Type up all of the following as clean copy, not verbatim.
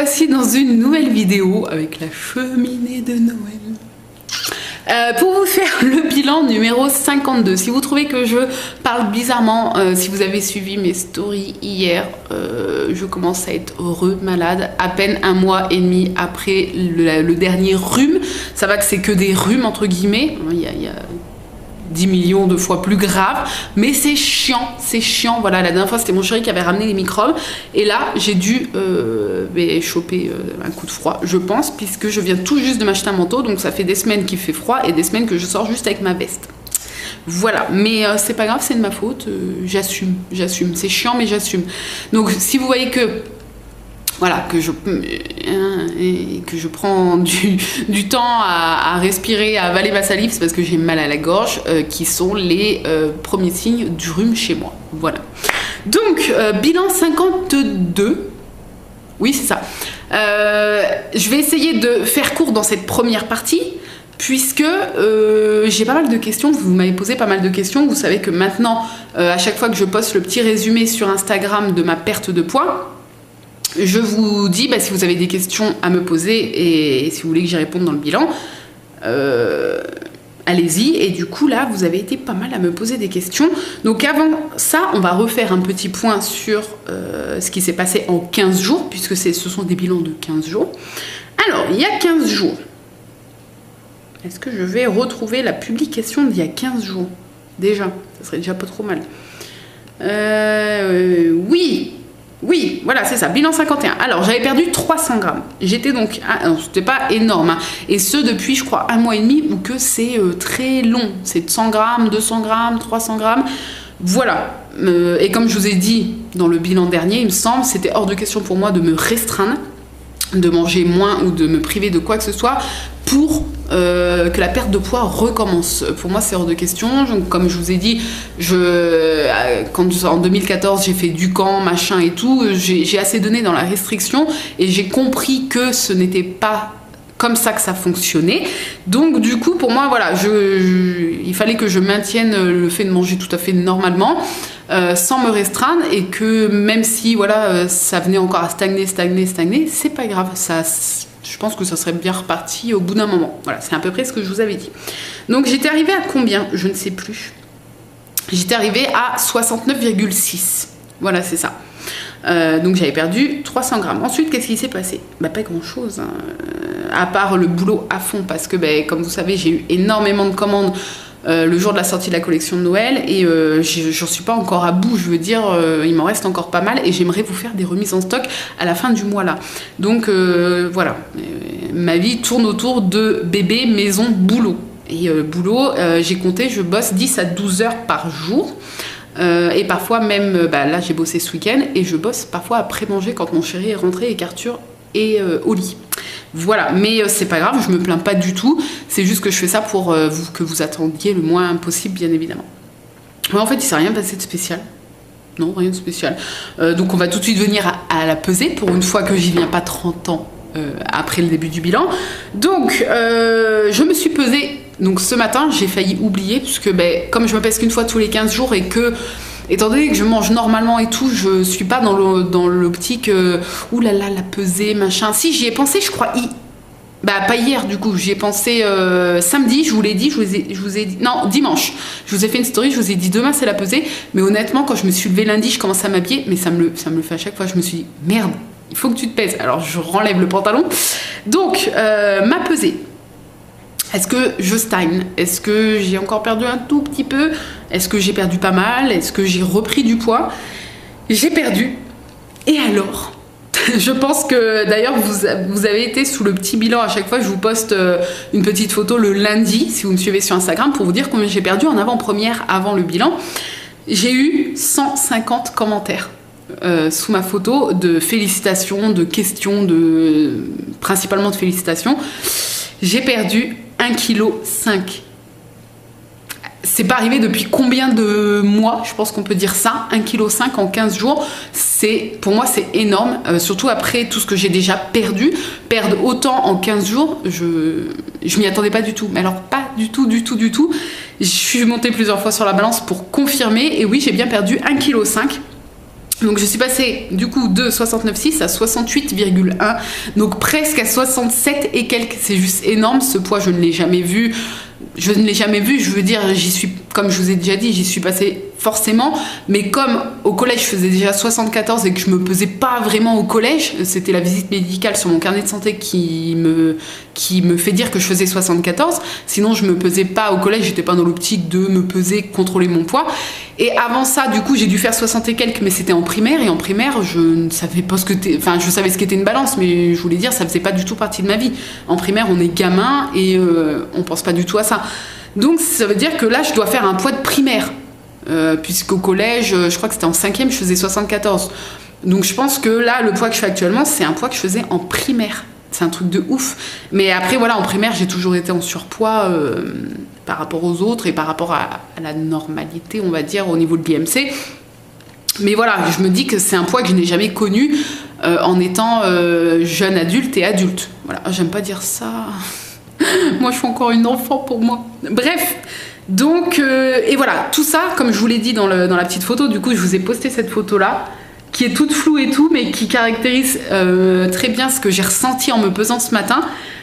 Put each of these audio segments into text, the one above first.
revoici dans une nouvelle vidéo avec la cheminée de Noël. Pour vous faire le bilan numéro 52. Si vous trouvez que je parle bizarrement, si vous avez suivi mes stories hier, je commence à être malade. À peine 1 mois et demi après le dernier rhume. Ça va que c'est que des rhumes entre guillemets. Il y a 10 millions de fois plus grave, mais c'est chiant, voilà. La dernière fois c'était mon chéri qui avait ramené les microbes et là j'ai dû choper un coup de froid, je pense, puisque je viens tout juste de m'acheter un manteau, donc ça fait des semaines qu'il fait froid et des semaines que je sors juste avec ma veste. Voilà, mais c'est pas grave, c'est de ma faute, j'assume, c'est chiant mais j'assume. Donc si vous voyez que voilà, que je prends du temps à respirer, à avaler ma salive, c'est parce que j'ai mal à la gorge, qui sont les premiers signes du rhume chez moi. Voilà. Donc, bilan 52. Oui, c'est ça. Je vais essayer de faire court dans cette première partie, puisque j'ai pas mal de questions. Vous m'avez posé pas mal de questions. Vous savez que maintenant, à chaque fois que je poste le petit résumé sur Instagram de ma perte de poids, je vous dis, si vous avez des questions à me poser et si vous voulez que j'y réponde dans le bilan, allez-y. Et du coup, là, vous avez été pas mal à me poser des questions. Donc avant ça, on va refaire un petit point sur ce qui s'est passé en 15 jours, puisque ce sont des bilans de 15 jours. Alors, il y a 15 jours, est-ce que je vais retrouver la publication d'il y a 15 jours? Déjà, ça serait déjà pas trop mal. Oui, voilà, c'est ça, bilan 51. Alors, j'avais perdu 300 grammes. J'étais donc... c'était pas énorme, hein. Et ce, depuis, je crois, 1 mois et demi, ou que c'est très long. C'est 100 grammes, 200 grammes, 300 grammes. Voilà. Et comme je vous ai dit dans le bilan dernier, il me semble, c'était hors de question pour moi de me restreindre, de manger moins ou de me priver de quoi que ce soit pour que la perte de poids recommence. Pour moi, c'est hors de question. Donc, comme je vous ai dit, en 2014, j'ai fait du camp, machin et tout, j'ai assez donné dans la restriction et j'ai compris que ce n'était pas comme ça que ça fonctionnait. Donc, du coup, pour moi, voilà, il fallait que je maintienne le fait de manger tout à fait normalement, sans me restreindre, et que même si, voilà, ça venait encore à stagner, c'est pas grave. Je pense que ça serait bien reparti au bout d'un moment. Voilà, c'est à peu près ce que je vous avais dit. Donc, j'étais arrivée à combien? Je ne sais plus. J'étais arrivée à 69,6. Voilà, c'est ça. Donc, j'avais perdu 300 grammes. Ensuite, qu'est-ce qui s'est passé? Pas grand-chose, hein. À part le boulot à fond, parce que, comme vous savez, j'ai eu énormément de commandes le jour de la sortie de la collection de Noël, et j'en suis pas encore à bout, je veux dire, il m'en reste encore pas mal, et j'aimerais vous faire des remises en stock à la fin du mois là. Donc voilà, ma vie tourne autour de bébé, maison, boulot. Et boulot, j'ai compté, je bosse 10 à 12 heures par jour. Et parfois même, là j'ai bossé ce week-end, et je bosse parfois après manger quand mon chéri est rentré et qu'Arthur est au lit. Voilà, mais c'est pas grave, je me plains pas du tout, c'est juste que je fais ça pour que vous attendiez le moins possible, bien évidemment. Mais en fait, il s'est rien passé de spécial. Non, rien de spécial. Donc on va tout de suite venir à la pesée, pour une fois que j'y viens pas 30 ans après le début du bilan. Donc, je me suis pesée, donc ce matin, j'ai failli oublier, puisque comme je me pèse qu'une fois tous les 15 jours, et que... étant donné que je mange normalement et tout, je suis pas dans l'optique oulala, la pesée, machin. Si, j'y ai pensé, je crois, pas hier du coup, j'y ai pensé samedi, je vous l'ai dit, je vous ai dit, non, dimanche. Je vous ai fait une story, je vous ai dit demain c'est la pesée, mais honnêtement, quand je me suis levée lundi, je commence à m'habiller, mais ça me le fait à chaque fois, je me suis dit, merde, il faut que tu te pèses. Alors je renlève le pantalon. Donc, ma pesée. Est-ce que je stagne? Est-ce que j'ai encore perdu un tout petit peu? Est-ce que j'ai perdu pas mal? Est-ce que j'ai repris du poids? J'ai perdu. Et alors? Je pense que d'ailleurs vous avez été sous le petit bilan. À chaque fois je vous poste une petite photo le lundi, si vous me suivez sur Instagram, pour vous dire combien j'ai perdu en avant-première avant le bilan. J'ai eu 150 commentaires sous ma photo de félicitations, de questions, principalement de félicitations. J'ai perdu 1,5 kg. C'est pas arrivé depuis combien de mois? Je pense qu'on peut dire ça. 1,5 kg en 15 jours. Pour moi, c'est énorme. Surtout après tout ce que j'ai déjà perdu. Perdre autant en 15 jours, je m'y attendais pas du tout. Mais alors, pas du tout. Je suis montée plusieurs fois sur la balance pour confirmer. Et oui, j'ai bien perdu 1,5 kg. Donc je suis passée du coup de 69,6 à 68,1, donc presque à 67 et quelques. C'est juste énorme, ce poids je ne l'ai jamais vu. Je ne l'ai jamais vu, je veux dire, j'y suis, comme je vous ai déjà dit, j'y suis passée forcément, mais comme au collège je faisais déjà 74 et que je me pesais pas vraiment au collège, c'était la visite médicale sur mon carnet de santé qui me fait dire que je faisais 74, sinon je me pesais pas au collège, j'étais pas dans l'optique de me peser, contrôler mon poids. Et avant ça, du coup, j'ai dû faire 60 et quelques, mais c'était en primaire, et en primaire, je ne savais pas enfin, je savais ce qu'était une balance, mais je voulais dire, ça faisait pas du tout partie de ma vie. En primaire, on est gamin, et on pense pas du tout à ça. Donc, ça veut dire que là, je dois faire un poids de primaire, puisqu'au collège, je crois que c'était en 5e, je faisais 74. Donc, je pense que là, le poids que je fais actuellement, c'est un poids que je faisais en primaire. C'est un truc de ouf. Mais après, voilà, en primaire, j'ai toujours été en surpoids par rapport aux autres et par rapport à la normalité, on va dire, au niveau de l'IMC. Mais voilà, je me dis que c'est un poids que je n'ai jamais connu en étant jeune adulte et adulte. Voilà, j'aime pas dire ça. Moi, je suis encore une enfant pour moi. Bref, donc, et voilà, tout ça, comme je vous l'ai dit dans la petite photo, du coup, je vous ai posté cette photo-là, qui est toute floue et tout, mais qui caractérise très bien ce que j'ai ressenti en me pesant ce matin.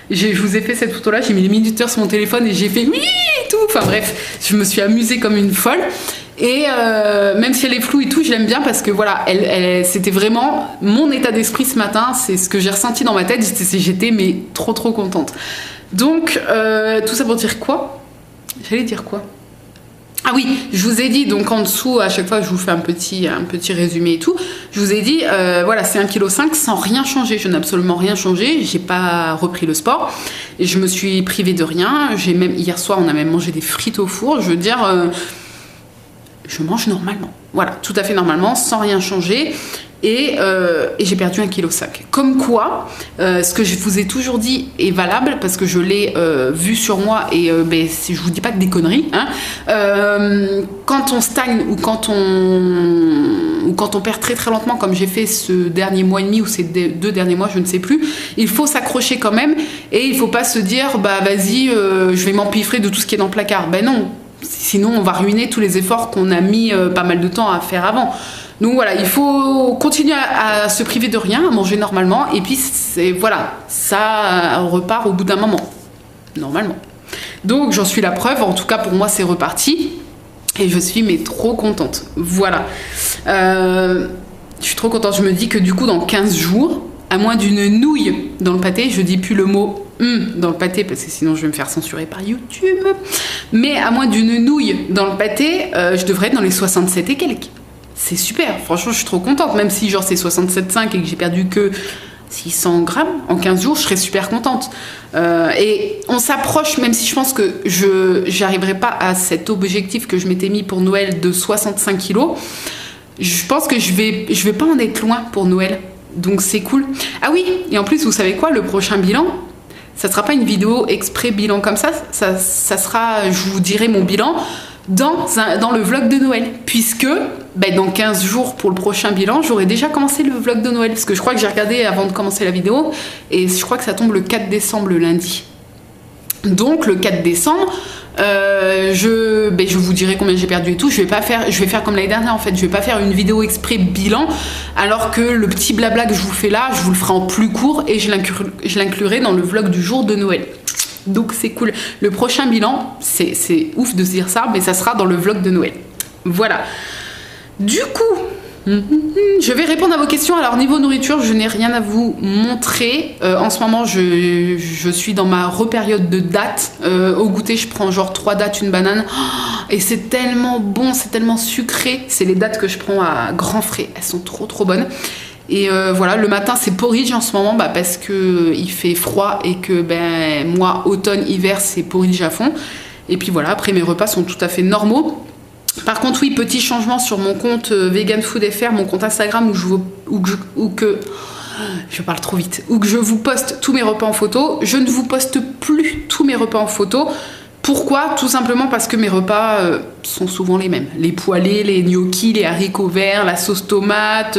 Je vous ai fait cette photo-là, j'ai mis les minuteurs sur mon téléphone et j'ai fait oui et tout. Enfin bref, je me suis amusée comme une folle. Et même si elle est floue et tout, je l'aime bien parce que voilà, c'était vraiment mon état d'esprit ce matin. C'est ce que j'ai ressenti dans ma tête. J'étais mais trop contente. Donc tout ça pour dire quoi? J'allais dire quoi? Ah oui, je vous ai dit, donc en dessous, à chaque fois je vous fais un petit résumé et tout, je vous ai dit, voilà, c'est 1,5 kg sans rien changer, je n'ai absolument rien changé, j'ai pas repris le sport, et je me suis privée de rien, hier soir on a même mangé des frites au four, je veux dire, je mange normalement, voilà, tout à fait normalement, sans rien changer, et j'ai perdu 1,5 kg. Comme quoi, ce que je vous ai toujours dit est valable parce que je l'ai vu sur moi et je vous dis pas des conneries. Hein, quand on stagne ou quand on perd très lentement, comme j'ai fait ce dernier mois et demi ou ces 2 derniers mois, je ne sais plus, il faut s'accrocher quand même et il faut pas se dire bah vas-y, je vais m'empiffrer de tout ce qui est dans le placard. Ben non, sinon on va ruiner tous les efforts qu'on a mis pas mal de temps à faire avant. Donc voilà, il faut continuer à se priver de rien, à manger normalement, et puis voilà, ça repart au bout d'un moment, normalement. Donc j'en suis la preuve, en tout cas pour moi c'est reparti, et je suis mais trop contente. Voilà, je suis trop contente, je me dis que du coup dans 15 jours, à moins d'une nouille dans le pâté, je dis plus le mot dans le pâté parce que sinon je vais me faire censurer par YouTube, mais à moins d'une nouille dans le pâté, je devrais être dans les 67 et quelques. C'est super, franchement je suis trop contente, même si genre c'est 67,5 et que j'ai perdu que 600 grammes en 15 jours, je serais super contente. Et on s'approche, même si je pense que je n'arriverai pas à cet objectif que je m'étais mis pour Noël de 65 kilos, je pense que je vais pas en être loin pour Noël, donc c'est cool. Ah oui, et en plus vous savez quoi, le prochain bilan, ça sera pas une vidéo exprès bilan comme ça sera, je vous dirai mon bilan dans le vlog de Noël, puisque dans 15 jours pour le prochain bilan, j'aurai déjà commencé le vlog de Noël, parce que je crois que j'ai regardé avant de commencer la vidéo, et je crois que ça tombe le 4 décembre, le lundi. Donc le 4 décembre, je vous dirai combien j'ai perdu et tout. Je vais faire comme l'année dernière en fait, je vais pas faire une vidéo exprès bilan, alors que le petit blabla que je vous fais là, je vous le ferai en plus court, et je l'inclurai dans le vlog du jour de Noël. Donc c'est cool. Le prochain bilan, c'est ouf de se dire ça, mais ça sera dans le vlog de Noël. Voilà. Du coup, je vais répondre à vos questions. Alors niveau nourriture, je n'ai rien à vous montrer. En ce moment, je suis dans ma repériode de dattes. Au goûter, je prends genre 3 dattes, une banane. Et c'est tellement bon, c'est tellement sucré. C'est les dattes que je prends à grands frais. Elles sont trop bonnes. Et voilà, le matin c'est porridge en ce moment parce que il fait froid et que moi automne hiver c'est porridge à fond. Et puis voilà, après mes repas sont tout à fait normaux. Par contre oui, petit changement sur mon compte Vegan Food FR, mon compte Instagram où je parle trop vite, où que je vous poste tous mes repas en photo. Je ne vous poste plus tous mes repas en photo Pourquoi? Tout simplement parce que mes repas sont souvent les mêmes. Les poêlés, les gnocchis, les haricots verts, la sauce tomate,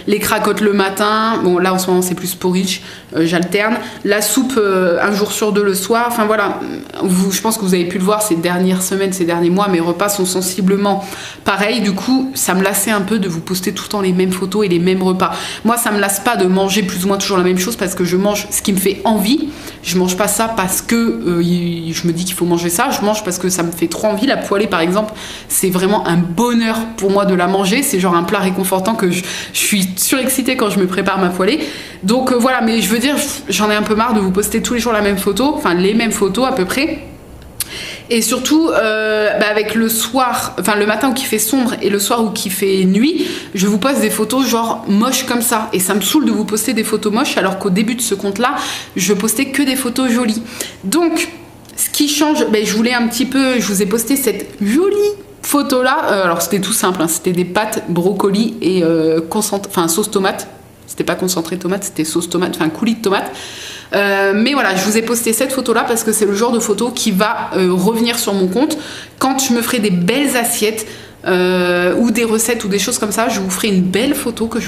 les cracottes le matin. Bon, là en ce moment c'est plus porridge, j'alterne. La soupe un jour sur deux le soir. Enfin voilà, je pense que vous avez pu le voir ces dernières semaines, ces derniers mois, mes repas sont sensiblement pareils. Du coup, ça me lassait un peu de vous poster tout le temps les mêmes photos et les mêmes repas. Moi, ça me lasse pas de manger plus ou moins toujours la même chose parce que je mange ce qui me fait envie. Je mange pas ça parce que je me dis qu'il faut manger ça. Je mange parce que ça me fait trop envie. La poêlée, par exemple, c'est vraiment un bonheur pour moi de la manger. C'est genre un plat réconfortant que je suis surexcitée quand je me prépare ma poêlée. Donc voilà, mais je veux dire, j'en ai un peu marre de vous poster tous les jours la même photo, enfin les mêmes photos à peu près. Et surtout, avec le soir, enfin le matin où il fait sombre et le soir où il fait nuit, je vous poste des photos genre moches comme ça. Et ça me saoule de vous poster des photos moches alors qu'au début de ce compte-là, je postais que des photos jolies. Donc, ce qui change, je voulais un petit peu, je vous ai posté cette jolie photo-là. Alors c'était tout simple, hein, c'était des pâtes, brocolis et sauce tomate. C'était pas concentré tomate, c'était sauce tomate, enfin coulis de tomate. Mais voilà, je vous ai posté cette photo-là parce que c'est le genre de photo qui va revenir sur mon compte. Quand je me ferai des belles assiettes ou des recettes ou des choses comme ça, je vous ferai une belle photo que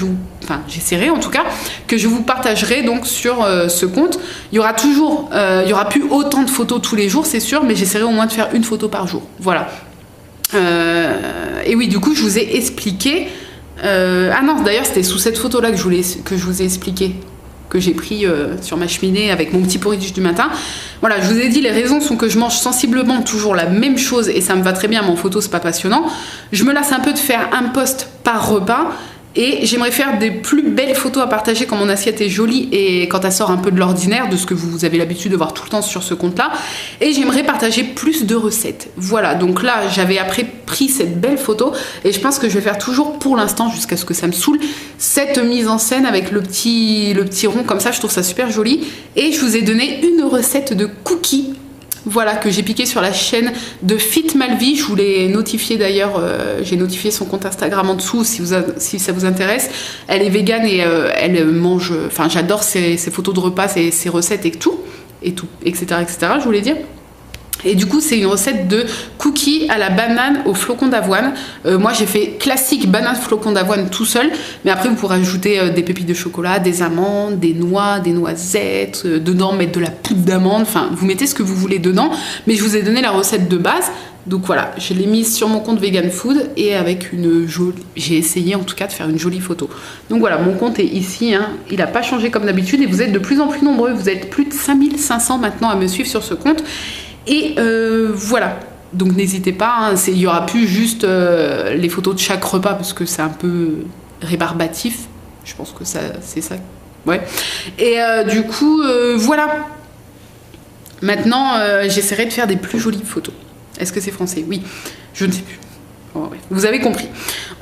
j'essaierai en tout cas, que je vous partagerai donc sur ce compte. Il y aura plus autant de photos tous les jours, c'est sûr, mais j'essaierai au moins de faire une photo par jour. Voilà. Et oui, du coup, je vous ai expliqué. Ah non, d'ailleurs, c'était sous cette photo-là que je vous ai expliqué, que j'ai pris sur ma cheminée avec mon petit porridge du matin. Voilà, je vous ai dit, les raisons sont que je mange sensiblement toujours la même chose et ça me va très bien, mais en photo, c'est pas passionnant. Je me lasse un peu de faire un post par repas. Et j'aimerais faire des plus belles photos à partager quand mon assiette est jolie et quand elle sort un peu de l'ordinaire, de ce que vous avez l'habitude de voir tout le temps sur ce compte-là. Et j'aimerais partager plus de recettes. Voilà, donc là, j'avais après pris cette belle photo et je pense que je vais faire toujours pour l'instant, jusqu'à ce que ça me saoule, cette mise en scène avec le petit rond comme ça. Je trouve ça super joli. Et je vous ai donné une recette de cookies. Voilà, que j'ai piqué sur la chaîne de Fit Malvie. Je vous l'ai notifié d'ailleurs, j'ai notifié son compte Instagram en dessous si ça vous intéresse. Elle est végane et elle mange, enfin j'adore ses photos de repas, ses recettes et tout, etc., je voulais dire. Et du coup, c'est une recette de cookies à la banane au flocon d'avoine. Moi, j'ai fait classique banane flocon d'avoine tout seul. Mais après, vous pourrez ajouter des pépites de chocolat, des amandes, des noix, des noisettes. Dedans, mettre de la poudre d'amande. Enfin, vous mettez ce que vous voulez dedans. Mais je vous ai donné la recette de base. Donc voilà, je l'ai mise sur mon compte Vegan Food. Et avec j'ai essayé en tout cas de faire une jolie photo. Donc voilà, mon compte est ici. Hein. Il n'a pas changé comme d'habitude. Et vous êtes de plus en plus nombreux. Vous êtes plus de 5500 maintenant à me suivre sur ce compte. Et voilà, donc n'hésitez pas, hein, il n'y aura plus juste les photos de chaque repas parce que c'est un peu rébarbatif. Je pense que c'est ça. Ouais. Et du coup, voilà. Maintenant, j'essaierai de faire des plus jolies photos. Est-ce que c'est français? Oui, je ne sais plus. Oh, ouais. Vous avez compris.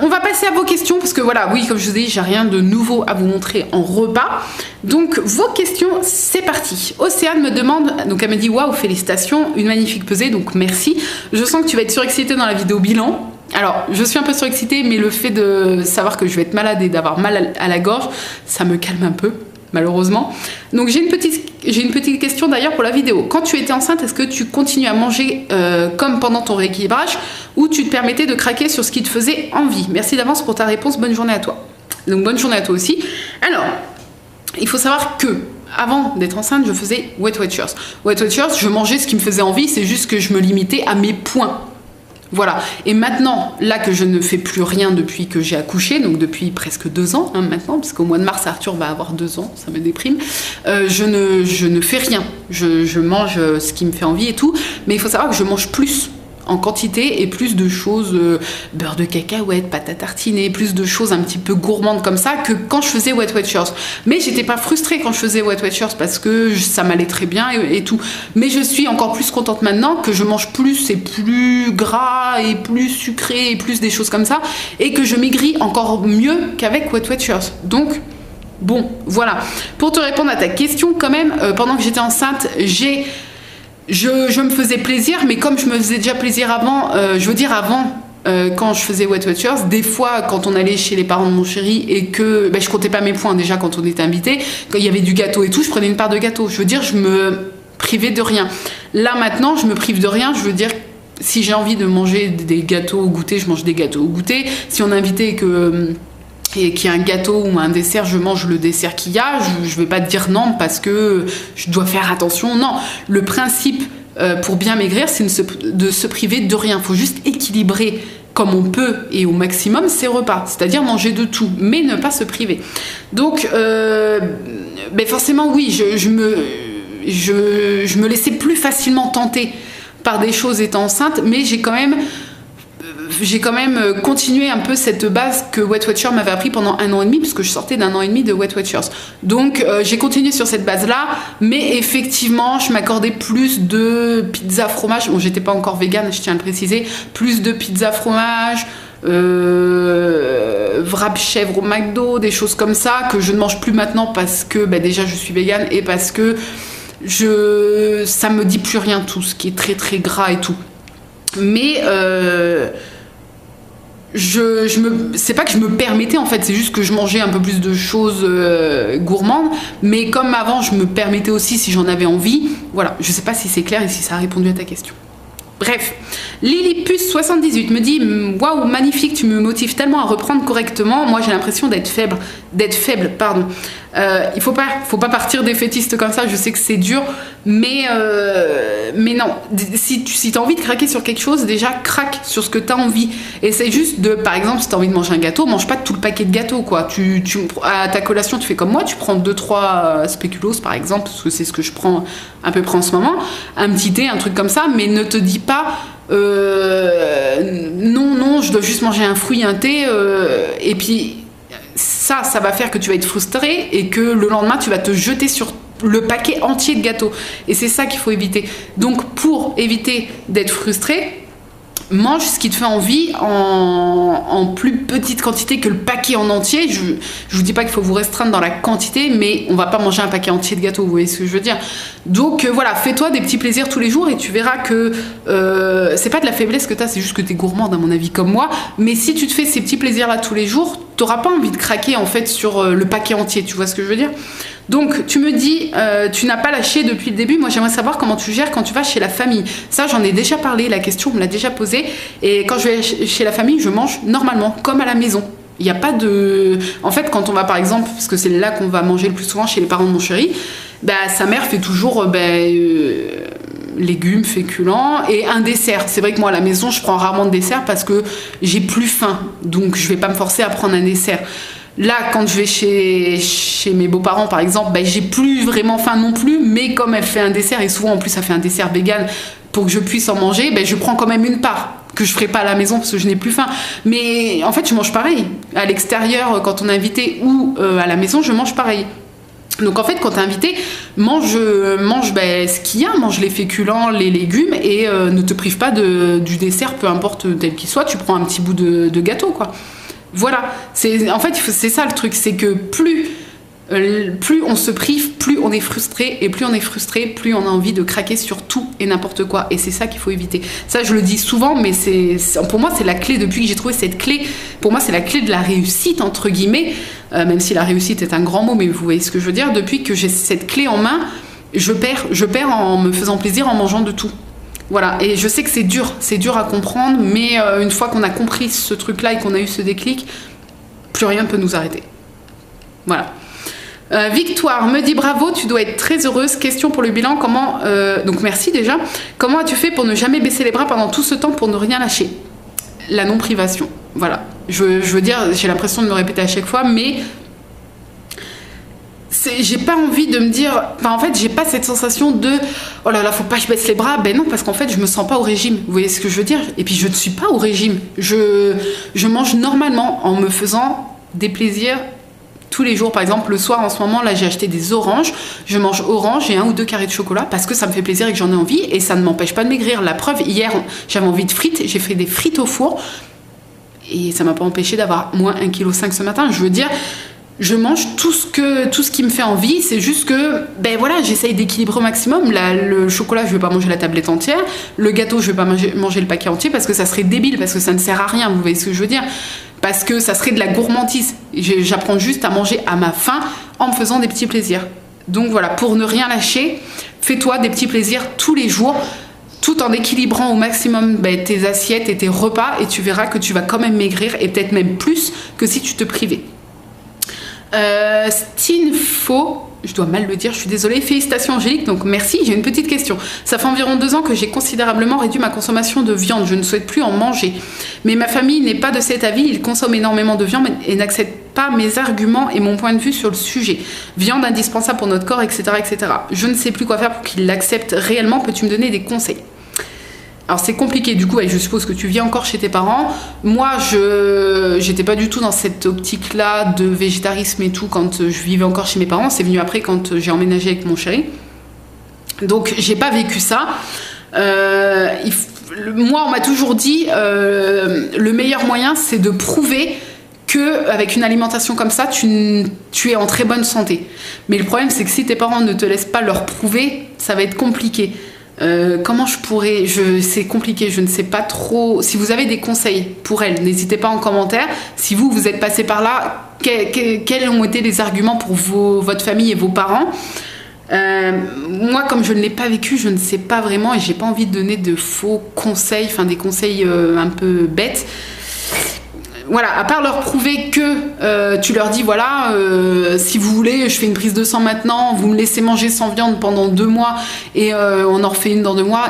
On va passer à vos questions parce que voilà, oui, comme je vous ai dit, j'ai rien de nouveau à vous montrer en repas. Donc vos questions, c'est parti. Océane me demande, donc elle me dit waouh, félicitations, une magnifique pesée, donc merci. Je sens que tu vas être surexcitée dans la vidéo bilan. Alors, je suis un peu surexcitée, mais le fait de savoir que je vais être malade et d'avoir mal à la gorge, ça me calme un peu, malheureusement. Donc j'ai une petite question d'ailleurs pour la vidéo. Quand tu étais enceinte, est-ce que tu continues à manger comme pendant ton rééquilibrage ou tu te permettais de craquer sur ce qui te faisait envie? Merci d'avance pour ta réponse, bonne journée à toi. Donc bonne journée à toi aussi. Alors, il faut savoir que avant d'être enceinte, je faisais Weight Watchers. Weight Watchers, je mangeais ce qui me faisait envie, c'est juste que je me limitais à mes points. Voilà, et maintenant, là que je ne fais plus rien depuis que j'ai accouché, donc depuis presque 2 ans hein, maintenant, parce qu'au mois de mars, Arthur va avoir 2 ans, ça me déprime, je ne fais rien, je mange ce qui me fait envie et tout, mais il faut savoir que je mange plus en quantité et plus de choses, beurre de cacahuète, pâte à tartiner, plus de choses un petit peu gourmandes comme ça que quand je faisais Weight Watchers. Mais j'étais pas frustrée quand je faisais Weight Watchers parce que ça m'allait très bien et tout. Mais je suis encore plus contente maintenant que je mange plus et plus gras et plus sucré et plus des choses comme ça et que je maigris encore mieux qu'avec Weight Watchers. Donc bon, voilà. Pour te répondre à ta question quand même, pendant que j'étais enceinte, je me faisais plaisir, mais comme je me faisais déjà plaisir avant, quand je faisais Weight Watchers, des fois quand on allait chez les parents de mon chéri et que je comptais pas mes points déjà quand on était invité, quand il y avait du gâteau et tout, je prenais une part de gâteau. Je veux dire, je me priver de rien. Là maintenant, je me prive de rien, je veux dire, si j'ai envie de manger des gâteaux au goûter, je mange des gâteaux au goûter. Si on est invité et qu'il y a un gâteau ou un dessert, je mange le dessert qu'il y a. Je vais pas te dire non parce que je dois faire attention. Non, le principe pour bien maigrir, c'est de se priver de rien. Il faut juste équilibrer comme on peut et au maximum ses repas, c'est-à-dire manger de tout, mais ne pas se priver. Donc, forcément, oui, je me laissais plus facilement tenter par des choses étant enceinte, mais j'ai quand même continué un peu cette base que Weight Watchers m'avait appris pendant 1 an et demi, parce que je sortais d'1 an et demi de Weight Watchers. Donc j'ai continué sur cette base-là, mais effectivement, je m'accordais plus de pizza fromage. Bon, j'étais pas encore végane, je tiens à le préciser. Plus de pizza fromage, wrap chèvre au McDo, des choses comme ça, que je ne mange plus maintenant parce que déjà je suis végane et parce que ça me dit plus rien tout, ce qui est très très gras et tout. Mais c'est pas que je me permettais en fait, c'est juste que je mangeais un peu plus de choses gourmandes, mais comme avant je me permettais aussi si j'en avais envie. Voilà, je sais pas si c'est clair et si ça a répondu à ta question. Bref, Lilipus78 me dit « Waouh, magnifique, tu me motives tellement à reprendre correctement. Moi, j'ai l'impression d'être faible, pardon. Il faut pas partir défaitiste comme ça, je sais que c'est dur, mais non. Si tu as envie de craquer sur quelque chose, déjà, craque sur ce que tu as envie. Essaye juste de, par exemple, si tu as envie de manger un gâteau, mange pas tout le paquet de gâteaux, quoi. À ta collation, tu fais comme moi, tu prends 2-3 spéculoos, par exemple, parce que c'est ce que je prends à peu près en ce moment. Un petit thé, un truc comme ça, mais ne te dis pas non, je dois juste manger un fruit, un thé, et puis ça va faire que tu vas être frustré et que le lendemain tu vas te jeter sur le paquet entier de gâteaux, et c'est ça qu'il faut éviter. Donc pour éviter d'être frustré, mange ce qui te fait envie en plus petite quantité que le paquet en entier. Je vous dis pas qu'il faut vous restreindre dans la quantité, mais on va pas manger un paquet entier de gâteaux, vous voyez ce que je veux dire. Donc voilà, fais-toi des petits plaisirs tous les jours et tu verras que c'est pas de la faiblesse que t'as, c'est juste que t'es gourmande à mon avis comme moi. Mais si tu te fais ces petits plaisirs là tous les jours, t'auras pas envie de craquer en fait sur le paquet entier, tu vois ce que je veux dire. Donc tu me dis, tu n'as pas lâché depuis le début. Moi j'aimerais savoir comment tu gères quand tu vas chez la famille. Ça j'en ai déjà parlé, la question on me l'a déjà posée. Et quand je vais chez la famille, je mange normalement, comme à la maison. Il n'y a pas de... En fait, quand on va par exemple, parce que c'est là qu'on va manger le plus souvent chez les parents de mon chéri, sa mère fait toujours légumes, féculents et un dessert. C'est vrai que moi à la maison, je prends rarement de dessert parce que j'ai plus faim. Donc je vais pas me forcer à prendre un dessert. Là, quand je vais chez mes beaux-parents, par exemple, j'ai plus vraiment faim non plus, mais comme elle fait un dessert, et souvent en plus elle fait un dessert vegan pour que je puisse en manger, je prends quand même une part que je ferai pas à la maison parce que je n'ai plus faim. Mais en fait, je mange pareil. À l'extérieur, quand on est invité, ou à la maison, je mange pareil. Donc en fait, quand t'es invité, mange ce qu'il y a, mange les féculents, les légumes, et ne te prive pas du dessert, peu importe tel qu'il soit, tu prends un petit bout de gâteau, quoi. Voilà, en fait c'est ça le truc, c'est que plus on se prive, plus on est frustré, et plus on est frustré, plus on a envie de craquer sur tout et n'importe quoi, et c'est ça qu'il faut éviter. Ça je le dis souvent, mais pour moi c'est la clé. Depuis que j'ai trouvé cette clé, pour moi c'est la clé de la réussite entre guillemets, même si la réussite est un grand mot, mais vous voyez ce que je veux dire. Depuis que j'ai cette clé en main, je perds en me faisant plaisir, en mangeant de tout. Voilà, et je sais que c'est dur à comprendre, mais une fois qu'on a compris ce truc-là et qu'on a eu ce déclic, plus rien ne peut nous arrêter. Voilà. Victoire me dit bravo, tu dois être très heureuse. Question pour le bilan, donc merci déjà. Comment as-tu fait pour ne jamais baisser les bras pendant tout ce temps pour ne rien lâcher? La non-privation. Voilà. Je veux dire, j'ai l'impression de me répéter à chaque fois, mais j'ai pas envie de me dire, en fait j'ai pas cette sensation de oh là là faut pas que je baisse les bras. Non, parce qu'en fait je me sens pas au régime, vous voyez ce que je veux dire. Et puis je ne suis pas au régime, je mange normalement en me faisant des plaisirs tous les jours. Par exemple le soir en ce moment là j'ai acheté des oranges, je mange orange et 1 ou 2 carrés de chocolat parce que ça me fait plaisir et que j'en ai envie, et ça ne m'empêche pas de maigrir. La preuve, hier j'avais envie de frites, j'ai fait des frites au four et ça m'a pas empêché d'avoir moins 1,5 kg ce matin. Je veux dire, je mange tout ce qui me fait envie. C'est juste que voilà, j'essaye d'équilibrer au maximum. Le chocolat, je vais pas manger la tablette entière. Le gâteau, je vais pas manger le paquet entier parce que ça serait débile, parce que ça ne sert à rien, vous voyez ce que je veux dire, parce que ça serait de la gourmandise. J'apprends juste à manger à ma faim en me faisant des petits plaisirs. Donc voilà, pour ne rien lâcher, fais-toi des petits plaisirs tous les jours, tout en équilibrant au maximum tes assiettes et tes repas, et tu verras que tu vas quand même maigrir, et peut-être même plus que si tu te privais. Stinfo, je dois mal le dire, je suis désolée. Félicitations Angélique, donc merci. J'ai une petite question. Ça fait environ 2 ans que j'ai considérablement réduit ma consommation de viande. Je ne souhaite plus en manger. Mais ma famille n'est pas de cet avis. Ils consomment énormément de viande et n'acceptent pas mes arguments et mon point de vue sur le sujet. Viande indispensable pour notre corps, etc., etc. Je ne sais plus quoi faire pour qu'ils l'acceptent réellement. Peux-tu me donner des conseils ? Alors c'est compliqué du coup, et je suppose que tu vis encore chez tes parents. Moi, j'étais pas du tout dans cette optique-là de végétarisme et tout quand je vivais encore chez mes parents. C'est venu après quand j'ai emménagé avec mon chéri. Donc j'ai pas vécu ça. Moi, on m'a toujours dit le meilleur moyen, c'est de prouver qu'avec une alimentation comme ça, tu es en très bonne santé. Mais le problème, c'est que si tes parents ne te laissent pas leur prouver, ça va être compliqué. Comment je pourrais... c'est compliqué, je ne sais pas trop... Si vous avez des conseils pour elle, n'hésitez pas en commentaire. Si vous êtes passé par là, quels ont été les arguments pour votre famille et vos parents ? Moi, comme je ne l'ai pas vécu, je ne sais pas vraiment, et j'ai pas envie de donner de faux conseils, enfin des conseils un peu bêtes. Voilà, à part leur prouver que tu leur dis voilà, si vous voulez, je fais une prise de sang maintenant, vous me laissez manger sans viande pendant 2 mois et on en refait une dans 2 mois,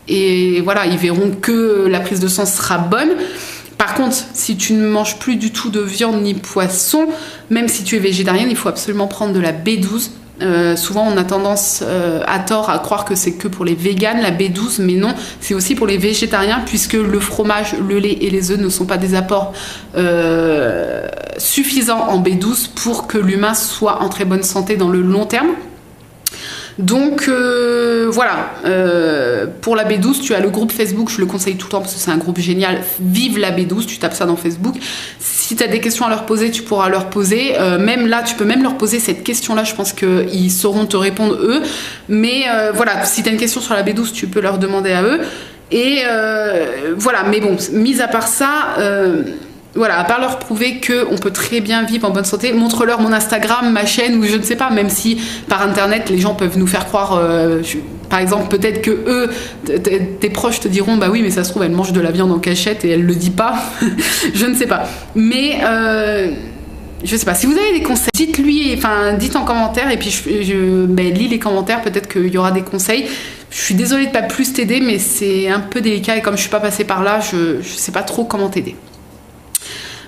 et voilà, ils verront que la prise de sang sera bonne. Par contre, si tu ne manges plus du tout de viande ni poisson, même si tu es végétarienne, il faut absolument prendre de la B12. Souvent on a tendance à tort à croire que c'est que pour les véganes la B12, mais non, c'est aussi pour les végétariens, puisque le fromage, le lait et les œufs ne sont pas des apports suffisants en B12 pour que l'humain soit en très bonne santé dans le long terme. Donc voilà, pour la B12, tu as le groupe Facebook, je le conseille tout le temps parce que c'est un groupe génial, Vive la B12, tu tapes ça dans Facebook. Si tu as des questions à leur poser, tu pourras leur poser. Même là, tu peux même leur poser cette question-là, je pense qu'ils sauront te répondre eux. Mais voilà, si tu as une question sur la B12, tu peux leur demander à eux. Et voilà, mais bon, mis à part ça... Voilà, à part leur prouver qu'on peut très bien vivre en bonne santé, montre-leur mon Instagram, ma chaîne, ou je ne sais pas, même si par internet les gens peuvent nous faire croire, par exemple, peut-être que eux, tes proches te diront bah oui, mais ça se trouve elle mange de la viande en cachette et elle le dit pas. Je ne sais pas, mais je sais pas, si vous avez des conseils, dites en commentaire, et puis je lis les commentaires, peut-être qu'il y aura des conseils. Je suis désolée de pas plus t'aider, mais c'est un peu délicat, et comme je suis pas passée par là, je sais pas trop comment t'aider.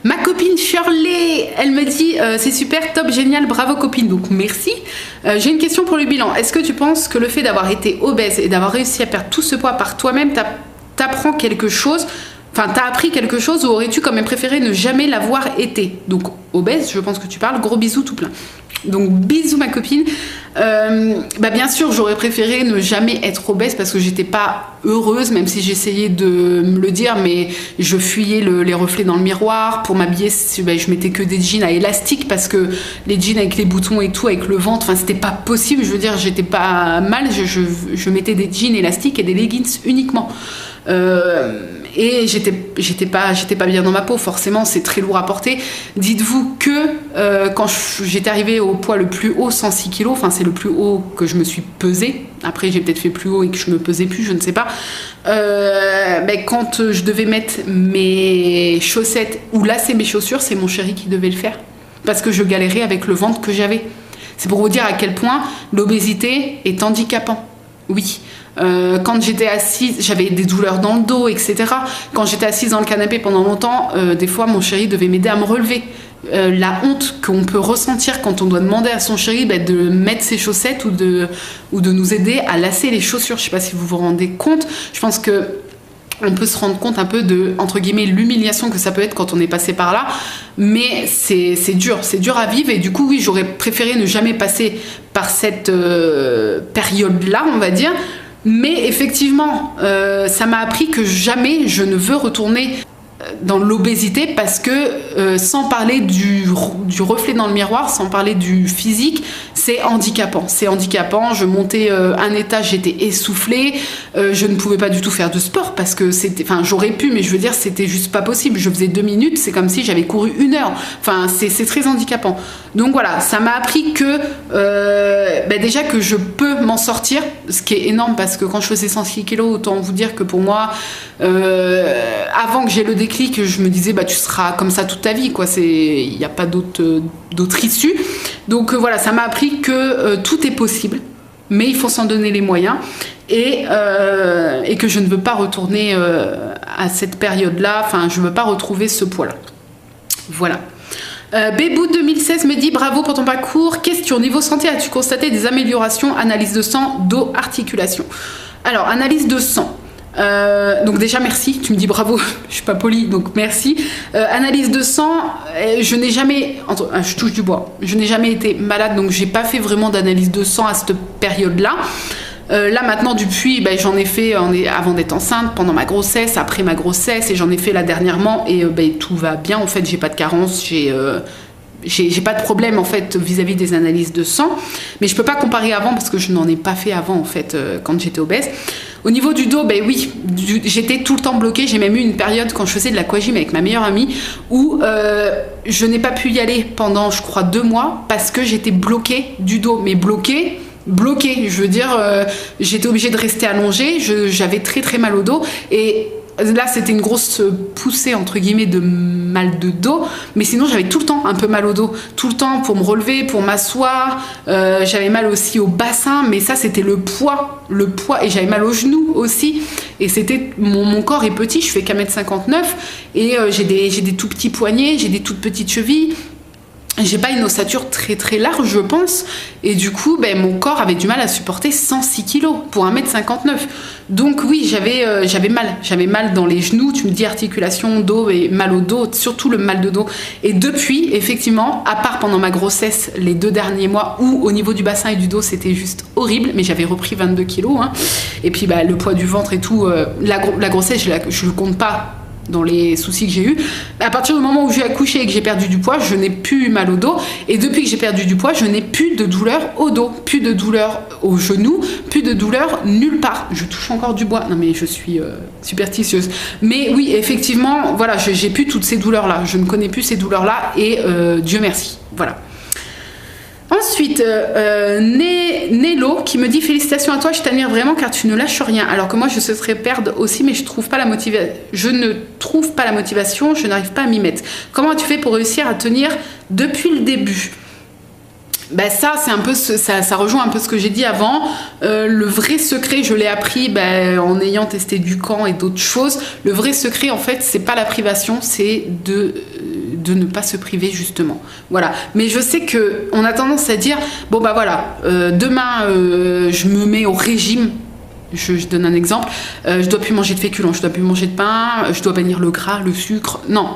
Ma copine Shirley, elle me dit c'est super, top, génial, bravo copine, donc merci. J'ai une question pour le bilan. Est-ce que tu penses que le fait d'avoir été obèse et d'avoir réussi à perdre tout ce poids par toi-même t'apprend quelque chose, enfin t'as appris quelque chose, ou aurais-tu quand même préféré ne jamais l'avoir été? Donc obèse, je pense que tu parles, gros bisous tout plein. Donc bisous ma copine. Bien sûr j'aurais préféré ne jamais être obèse parce que j'étais pas heureuse, même si j'essayais de me le dire, mais je fuyais les reflets dans le miroir. Pour m'habiller, je mettais que des jeans à élastique parce que les jeans avec les boutons et tout, avec le ventre, enfin c'était pas possible. Je veux dire, j'étais pas mal, je mettais des jeans élastiques et des leggings uniquement. Et j'étais pas bien dans ma peau, forcément c'est très lourd à porter. Dites-vous que quand j'étais arrivée au poids le plus haut, 106 kg, enfin c'est le plus haut que je me suis pesée, après j'ai peut-être fait plus haut et que je me pesais plus, je ne sais pas, quand je devais mettre mes chaussettes ou lasser mes chaussures, c'est mon chéri qui devait le faire parce que je galérais avec le ventre que j'avais. C'est pour vous dire à quel point l'obésité est handicapant. Oui. Quand j'étais assise, j'avais des douleurs dans le dos, etc. Quand j'étais assise dans le canapé pendant longtemps, des fois mon chéri devait m'aider à me relever. La honte qu'on peut ressentir quand on doit demander à son chéri de mettre ses chaussettes ou de nous aider à lasser les chaussures. Je sais pas si vous vous rendez compte. Je pense que on peut se rendre compte un peu de, entre guillemets, l'humiliation que ça peut être quand on est passé par là, mais c'est dur à vivre, et du coup oui, j'aurais préféré ne jamais passer par cette période-là, on va dire. Mais effectivement, ça m'a appris que jamais je ne veux retourner dans l'obésité parce que sans parler du reflet dans le miroir, sans parler du physique, c'est handicapant. C'est handicapant. Je montais un étage, j'étais essoufflée. Je ne pouvais pas du tout faire de sport parce que c'était, enfin, j'aurais pu, mais je veux dire, c'était juste pas possible. Je faisais 2 minutes, c'est comme si j'avais couru 1 heure. Enfin, c'est très handicapant. Donc voilà, ça m'a appris que déjà que je peux m'en sortir, ce qui est énorme parce que quand je faisais 106 kilos, autant vous dire que pour moi, avant que j'ai le déclic, je me disais tu seras comme ça toute ta vie, quoi. Il n'y a pas d'autre issue. Donc voilà, ça m'a appris que tout est possible, mais il faut s'en donner les moyens et que je ne veux pas retourner à cette période-là. Enfin, je ne veux pas retrouver ce poids-là. Voilà. Bébou 2016 me dit bravo pour ton parcours. Question, niveau santé, as-tu constaté des améliorations? Analyse de sang, dos, articulation. Alors, analyse de sang. Donc déjà merci, tu me dis bravo, je suis pas polie donc merci. Analyse de sang, je n'ai jamais, je touche du bois, je n'ai jamais été malade donc j'ai pas fait vraiment d'analyse de sang à cette période-là. Là maintenant depuis, j'en ai fait avant d'être enceinte, pendant ma grossesse, après ma grossesse et j'en ai fait là dernièrement et tout va bien en fait, j'ai pas de carence, j'ai pas de problème en fait vis-à-vis des analyses de sang, mais je peux pas comparer avant parce que je n'en ai pas fait avant en fait quand j'étais obèse. Au niveau du dos, oui, j'étais tout le temps bloquée. J'ai même eu une période quand je faisais de l'aquagym avec ma meilleure amie où je n'ai pas pu y aller pendant, je crois, 2 mois parce que j'étais bloquée du dos. Mais bloquée, je veux dire, j'étais obligée de rester allongée. J'avais très très mal au dos et là c'était une grosse poussée entre guillemets de mal de dos, mais sinon j'avais tout le temps un peu mal au dos, tout le temps pour me relever, pour m'asseoir. J'avais mal aussi au bassin, mais ça c'était le poids et j'avais mal aux genoux aussi et c'était mon corps est petit, je fais qu'1m59 et j'ai des tout petits poignets, j'ai des toutes petites chevilles. J'ai pas une ossature très très large, je pense, et du coup, mon corps avait du mal à supporter 106 kilos pour 1m59. Donc oui, j'avais mal dans les genoux, tu me dis articulation, dos et mal au dos, surtout le mal de dos. Et depuis, effectivement, à part pendant ma grossesse, les 2 derniers mois, où au niveau du bassin et du dos, c'était juste horrible, mais j'avais repris 22 kilos, hein. Et puis le poids du ventre et tout, la grossesse, je le compte pas dans les soucis que j'ai eu. À partir du moment où j'ai accouché et que j'ai perdu du poids, je n'ai plus mal au dos et depuis que j'ai perdu du poids, je n'ai plus de douleur au dos, plus de douleur au genou, plus de douleur nulle part. Je touche encore du bois. Non mais je suis superstitieuse. Mais oui, effectivement, voilà, j'ai plus toutes ces douleurs là. Je ne connais plus ces douleurs là et Dieu merci. Voilà. Ensuite, Nello qui me dit félicitations à toi, je t'admire vraiment car tu ne lâches rien. Alors que moi je souhaiterais perdre aussi, mais je ne trouve pas la motivation, je n'arrive pas à m'y mettre. Comment as-tu fait pour réussir à tenir depuis le début? Ça, c'est un peu ça rejoint un peu ce que j'ai dit avant. Le vrai secret, je l'ai appris en ayant testé du camp et d'autres choses. Le vrai secret, en fait, c'est pas la privation, c'est de ne pas se priver justement. Voilà. Mais je sais que on a tendance à dire demain je me mets au régime. Je donne un exemple. Je dois plus manger de féculents, je dois plus manger de pain, je dois bannir le gras, le sucre. Non.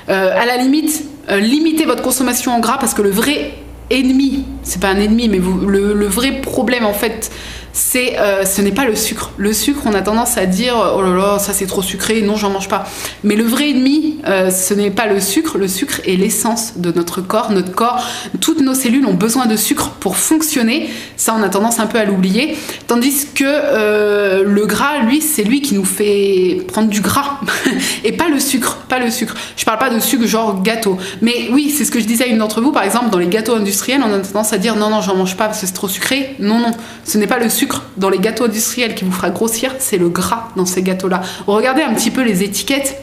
À la limite, limitez votre consommation en gras parce que le vrai ennemi, c'est pas un ennemi, mais le vrai problème en fait, ce n'est pas le sucre. Le sucre, on a tendance à dire oh là là, ça c'est trop sucré, non j'en mange pas. Mais le vrai ennemi, ce n'est pas le sucre est l'essence de notre corps. Notre corps, toutes nos cellules ont besoin de sucre pour fonctionner. Ça, on a tendance un peu à l'oublier. Tandis que le gras, lui, c'est lui qui nous fait prendre du gras et pas le sucre. Je parle pas de sucre genre gâteau. Mais oui, c'est ce que je disais à une d'entre vous, par exemple, dans les gâteaux industriels, on a tendance à dire non, j'en mange pas parce que c'est trop sucré. Non, ce n'est pas le sucre dans les gâteaux industriels qui vous fera grossir, c'est le gras dans ces gâteaux-là. Regardez un petit peu les étiquettes,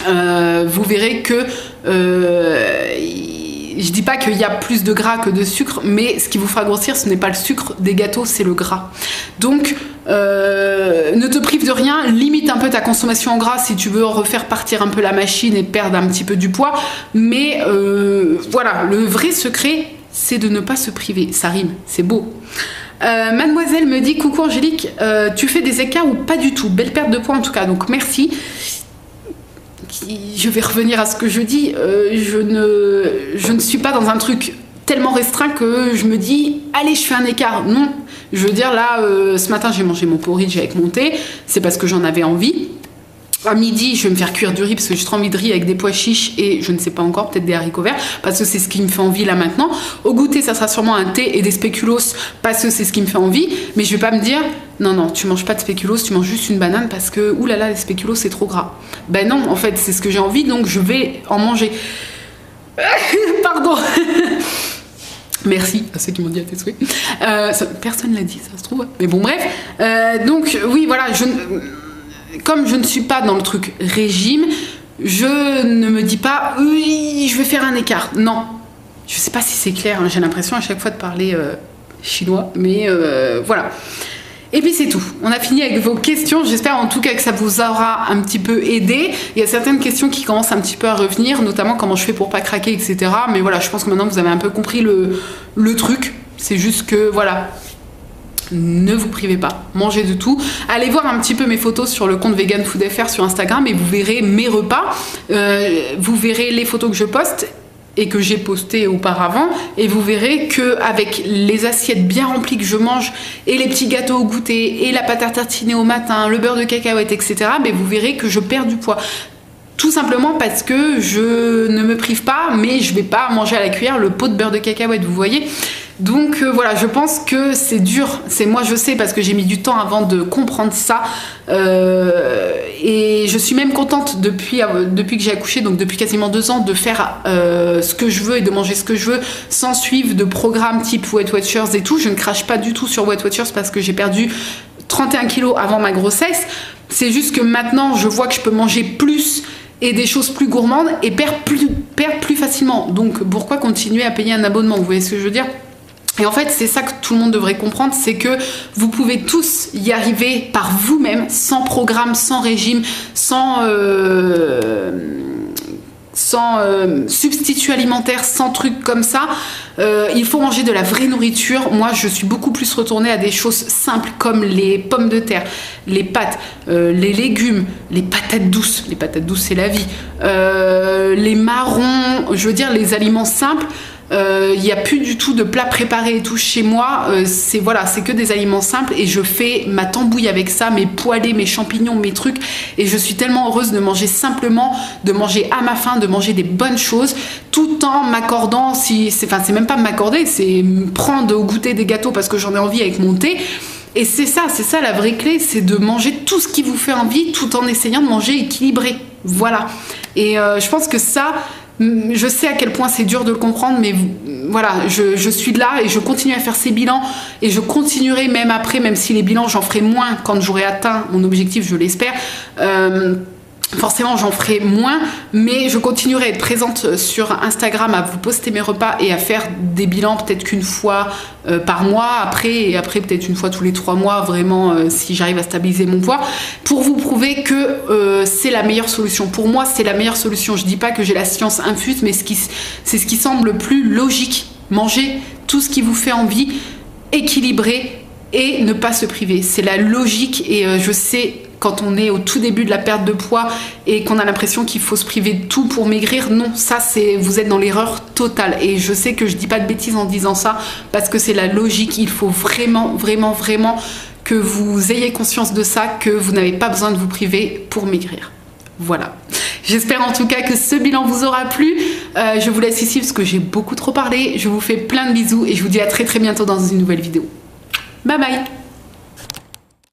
vous verrez que je dis pas qu'il y a plus de gras que de sucre, mais ce qui vous fera grossir, ce n'est pas le sucre des gâteaux, c'est le gras. Donc, ne te prive de rien, limite un peu ta consommation en gras si tu veux refaire partir un peu la machine et perdre un petit peu du poids. Mais voilà, le vrai secret, c'est de ne pas se priver. Ça rime, c'est beau. Mademoiselle me dit coucou Angélique, tu fais des écarts ou pas du tout? Belle perte de poids en tout cas, donc merci. Je vais revenir à ce que je dis, je ne suis pas dans un truc tellement restreint que je me dis allez je fais un écart. Non, je veux dire là ce matin j'ai mangé mon porridge avec mon thé, c'est parce que j'en avais envie. À midi, je vais me faire cuire du riz parce que j'ai trop envie de riz avec des pois chiches et je ne sais pas encore, peut-être des haricots verts parce que c'est ce qui me fait envie là maintenant. Au goûter, ça sera sûrement un thé et des spéculoos parce que c'est ce qui me fait envie. Mais je vais pas me dire, non, tu manges pas de spéculoos, tu manges juste une banane parce que, oulala, les spéculoos c'est trop gras. Ben non, en fait, c'est ce que j'ai envie donc je vais en manger. Pardon. Merci à ceux qui m'ont dit à tes souhaits. Personne l'a dit, ça se trouve. Mais bon, bref. Donc, oui, voilà, comme je ne suis pas dans le truc régime, je ne me dis pas oui, je vais faire un écart. Non, je sais pas si c'est clair, hein, j'ai l'impression à chaque fois de parler chinois, mais voilà. Et puis c'est tout, on a fini avec vos questions, j'espère en tout cas que ça vous aura un petit peu aidé. Il y a certaines questions qui commencent un petit peu à revenir, notamment comment je fais pour pas craquer, etc. Mais voilà, je pense que maintenant vous avez un peu compris le truc, c'est juste que voilà, ne vous privez pas, mangez de tout. Allez voir un petit peu mes photos sur le compte Vegan Food FR sur Instagram et vous verrez mes repas, vous verrez les photos que je poste et que j'ai posté auparavant et vous verrez que avec les assiettes bien remplies que je mange et les petits gâteaux au goûter et la pâte à tartiner au matin, le beurre de cacahuète, etc., mais vous verrez que je perds du poids. Tout simplement parce que je ne me prive pas, mais je vais pas manger à la cuillère le pot de beurre de cacahuète, vous voyez. Donc voilà, je pense que c'est dur, c'est moi je sais parce que j'ai mis du temps avant de comprendre ça et je suis même contente depuis que j'ai accouché, donc depuis quasiment 2 ans, de faire ce que je veux et de manger ce que je veux sans suivre de programme type Weight Watchers et tout. Je ne crache pas du tout sur Weight Watchers parce que j'ai perdu 31 kilos avant ma grossesse, c'est juste que maintenant je vois que je peux manger plus et des choses plus gourmandes et perdre plus facilement, donc pourquoi continuer à payer un abonnement, vous voyez ce que je veux dire? Et en fait, c'est ça que tout le monde devrait comprendre, c'est que vous pouvez tous y arriver par vous-même, sans programme, sans régime, sans substitut alimentaire, sans trucs comme ça. Il faut manger de la vraie nourriture. Moi, je suis beaucoup plus retournée à des choses simples comme les pommes de terre, les pâtes, les légumes, les patates douces. Les patates douces, c'est la vie. Les marrons, je veux dire, les aliments simples. Il n'y a plus du tout de plats préparés et tout chez moi, c'est que des aliments simples et je fais ma tambouille avec ça, mes poêlés, mes champignons, mes trucs, et je suis tellement heureuse de manger simplement, de manger à ma faim, de manger des bonnes choses tout en m'accordant, c'est même pas m'accorder, c'est prendre au goûter des gâteaux parce que j'en ai envie avec mon thé. Et c'est ça la vraie clé, c'est de manger tout ce qui vous fait envie tout en essayant de manger équilibré, voilà. Et je pense que ça, je sais à quel point c'est dur de le comprendre, mais voilà, je suis là et je continue à faire ces bilans et je continuerai même après, même si les bilans j'en ferai moins quand j'aurai atteint mon objectif, je l'espère. Forcément j'en ferai moins, mais je continuerai à être présente sur Instagram, à vous poster mes repas et à faire des bilans peut-être qu'une fois par mois, après peut-être une fois tous les 3 mois, vraiment si j'arrive à stabiliser mon poids, pour vous prouver que c'est la meilleure solution. Pour moi c'est la meilleure solution, je dis pas que j'ai la science infuse, mais c'est ce qui semble le plus logique. Manger tout ce qui vous fait envie, équilibré et ne pas se priver, c'est la logique. Et je sais, quand on est au tout début de la perte de poids et qu'on a l'impression qu'il faut se priver de tout pour maigrir, non, ça vous êtes dans l'erreur totale. Et je sais que je dis pas de bêtises en disant ça parce que c'est la logique. Il faut vraiment que vous ayez conscience de ça, que vous n'avez pas besoin de vous priver pour maigrir. Voilà. J'espère en tout cas que ce bilan vous aura plu. Je vous laisse ici parce que j'ai beaucoup trop parlé. Je vous fais plein de bisous et je vous dis à très bientôt dans une nouvelle vidéo. Bye bye.